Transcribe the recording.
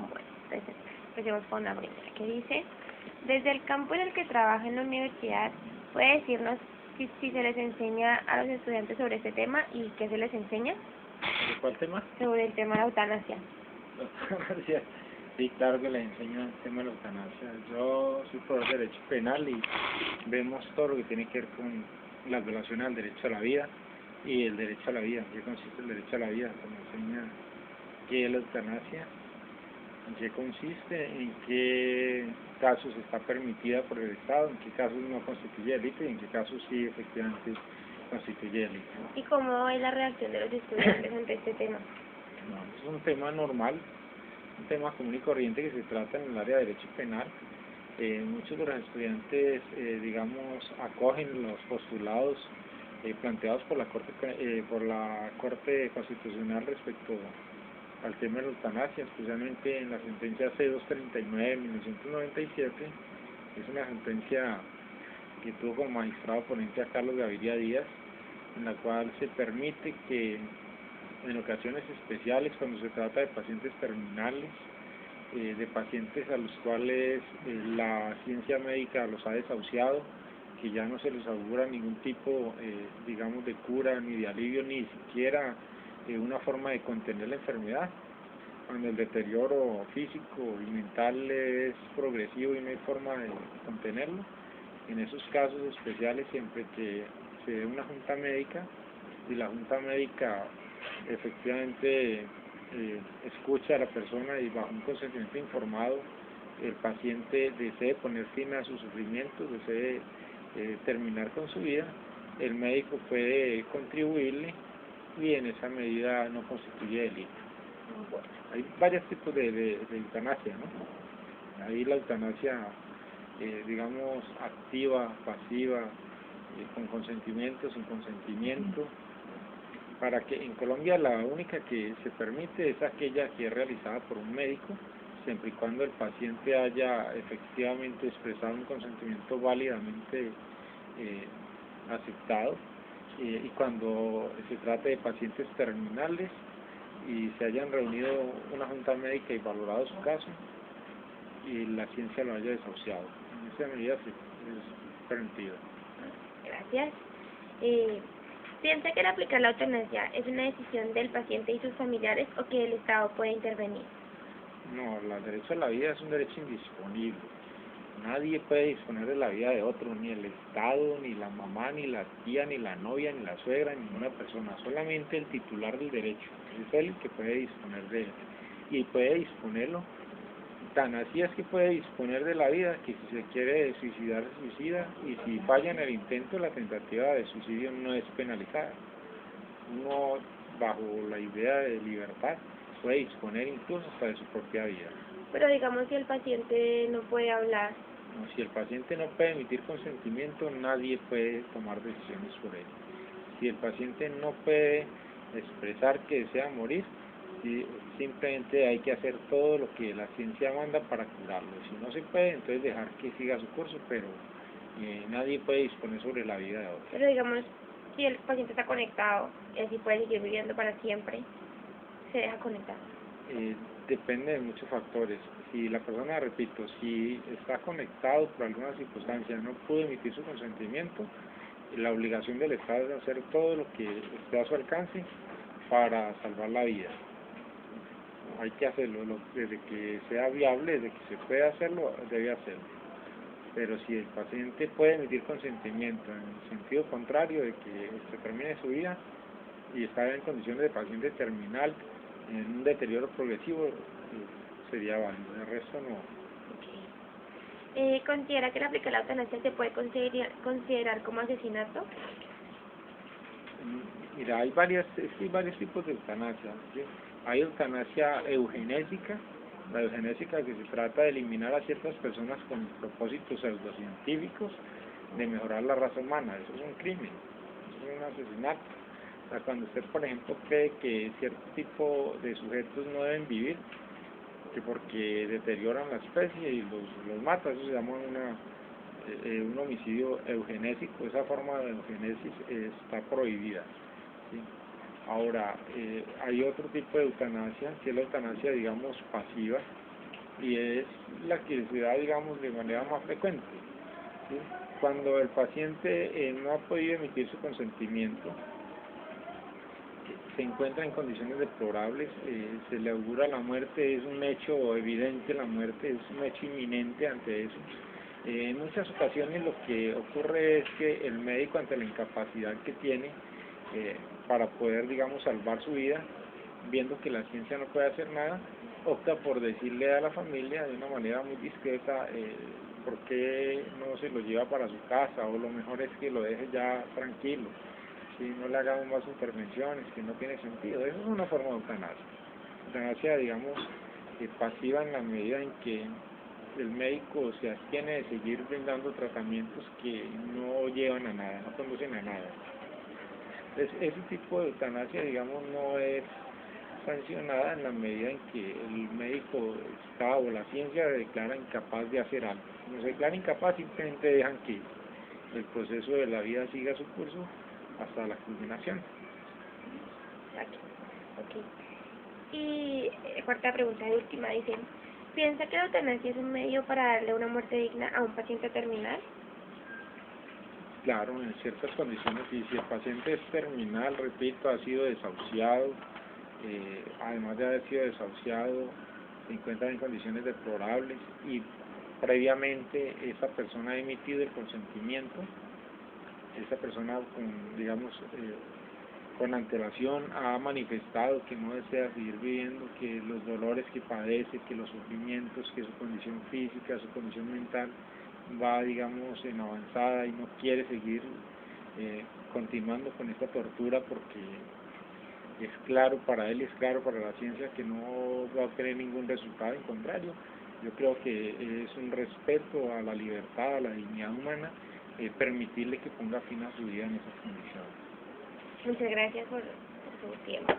Bueno, entonces empecemos con la primera, que dice: desde el campo en el que trabaja en la universidad, ¿puede decirnos si se les enseña a los estudiantes sobre este tema y qué se les enseña? ¿De cuál tema? Sobre el tema de la eutanasia. La eutanasia. Sí, claro que les enseño el tema de la eutanasia. Yo soy profesor de Derecho Penal y vemos todo lo que tiene que ver con las violaciones al derecho a la vida y el derecho a la vida. ¿En qué consiste el derecho a la vida? Se me enseña qué es la eutanasia, en qué consiste, en qué casos está permitida por el Estado, en qué casos no constituye delito y en qué casos sí efectivamente constituye delito. ¿Y cómo es la reacción de los estudiantes ante este tema? No, es un tema normal, un tema común y corriente que se trata en el área de derecho penal. Muchos de los estudiantes, digamos, acogen los postulados planteados por la Corte Constitucional respecto al tema de la eutanasia, especialmente en la sentencia C-239 de 1997. Es una sentencia que tuvo como magistrado ponente a Carlos Gaviria Díaz, en la cual se permite que en ocasiones especiales, cuando se trata de pacientes terminales, de pacientes a los cuales la ciencia médica los ha desahuciado, que ya no se les augura ningún tipo, digamos, de cura, ni de alivio, ni siquiera una forma de contener la enfermedad, cuando el deterioro físico y mental es progresivo y no hay forma de contenerlo. En esos casos especiales, siempre que se dé una junta médica y la junta médica efectivamente escucha a la persona y bajo un consentimiento informado el paciente desee poner fin a sus sufrimientos, desee terminar con su vida, el médico puede contribuirle y en esa medida no constituye delito. Bueno, hay varios tipos de eutanasia, ¿no? Hay la eutanasia, digamos, activa, pasiva, con consentimiento, sin consentimiento. Para que en Colombia la única que se permite es aquella que es realizada por un médico, siempre y cuando el paciente haya efectivamente expresado un consentimiento válidamente aceptado, y cuando se trate de pacientes terminales y se hayan reunido una junta médica y valorado su caso y la ciencia lo haya desahuciado. En esa medida sí, es permitido. Gracias. ¿Piensa que el aplicar la eutanasia es una decisión del paciente y sus familiares o que el Estado puede intervenir? No, el derecho a la vida es un derecho indisponible. Nadie puede disponer de la vida de otro, ni el Estado, ni la mamá, ni la tía, ni la novia, ni la suegra, ni ninguna persona. Solamente el titular del derecho. Es él el que puede disponer de él. Y puede disponerlo. Tan así es que puede disponer de la vida, que si se quiere suicidar, se suicida, y si falla en el intento, la tentativa de suicidio no es penalizada. Uno, bajo la idea de libertad, puede disponer incluso hasta de su propia vida. Pero digamos, si el paciente no puede hablar. No, si el paciente no puede emitir consentimiento, nadie puede tomar decisiones por él. Si el paciente no puede expresar que desea morir, simplemente hay que hacer todo lo que la ciencia manda para curarlo. Si no se puede, entonces dejar que siga su curso, pero nadie puede disponer sobre la vida de otro. Pero digamos, si el paciente está conectado, y así puede seguir viviendo para siempre, se deja conectar. Depende de muchos factores. Si la persona, repito, si está conectado por alguna circunstancia, no pudo emitir su consentimiento, la obligación del Estado es hacer todo lo que esté a su alcance para salvar la vida. Hay que hacerlo, desde que sea viable, desde que se pueda hacerlo, debe hacerlo. Pero si el paciente puede emitir consentimiento en el sentido contrario de que se termine su vida y está en condiciones de paciente terminal, en un deterioro progresivo, sería válido, el resto no. Okay. ¿Considera que el aplicar la eutanasia se puede considerar como asesinato? Mira, hay varios tipos de eutanasia, ¿sí? Hay eutanasia eugenésica, la eugenésica que se trata de eliminar a ciertas personas con propósitos pseudocientíficos de mejorar la raza humana. Eso es un crimen, eso es un asesinato. O sea, cuando usted, por ejemplo, cree que cierto tipo de sujetos no deben vivir, que porque deterioran la especie y los mata, eso se llama un homicidio eugenésico. Esa forma de eugenesis está prohibida, ¿sí? Ahora, hay otro tipo de eutanasia, que es la eutanasia, digamos, pasiva, y es la que se da, digamos, de manera más frecuente, ¿sí? Cuando el paciente no ha podido emitir su consentimiento, se encuentra en condiciones deplorables, se le augura la muerte, es un hecho evidente la muerte, es un hecho inminente ante eso. En muchas ocasiones lo que ocurre es que el médico, ante la incapacidad que tiene para poder, digamos, salvar su vida, viendo que la ciencia no puede hacer nada, opta por decirle a la familia de una manera muy discreta por qué no se lo lleva para su casa, o lo mejor es que lo deje ya tranquilo, si no le hagamos más intervenciones, que no tiene sentido. Eso es una forma de eutanasia. Eutanasia, digamos, pasiva en la medida en que el médico se abstiene de seguir brindando tratamientos que no llevan a nada, no conducen a nada. Entonces, ese tipo de eutanasia, digamos, no es sancionada en la medida en que el médico está o la ciencia declara incapaz de hacer algo. Como se declara incapaz, simplemente dejan que el proceso de la vida siga su curso hasta la culminación. Okay. Y cuarta pregunta y última, dice, ¿piensa que la eutanasia es un medio para darle una muerte digna a un paciente terminal? Claro, en ciertas condiciones, y si el paciente es terminal, repito, ha sido desahuciado, además de haber sido desahuciado, se encuentra en condiciones deplorables y previamente esa persona ha emitido el consentimiento, esa persona con, digamos, con antelación ha manifestado que no desea seguir viviendo, que los dolores que padece, que los sufrimientos, que su condición física, su condición mental va, digamos, en avanzada y no quiere seguir continuando con esta tortura porque es claro para él, es claro para la ciencia que no va a obtener ningún resultado, en contrario. Yo creo que es un respeto a la libertad, a la dignidad humana, permitirle que ponga fin a su vida en esas condiciones. Muchas gracias por su tiempo.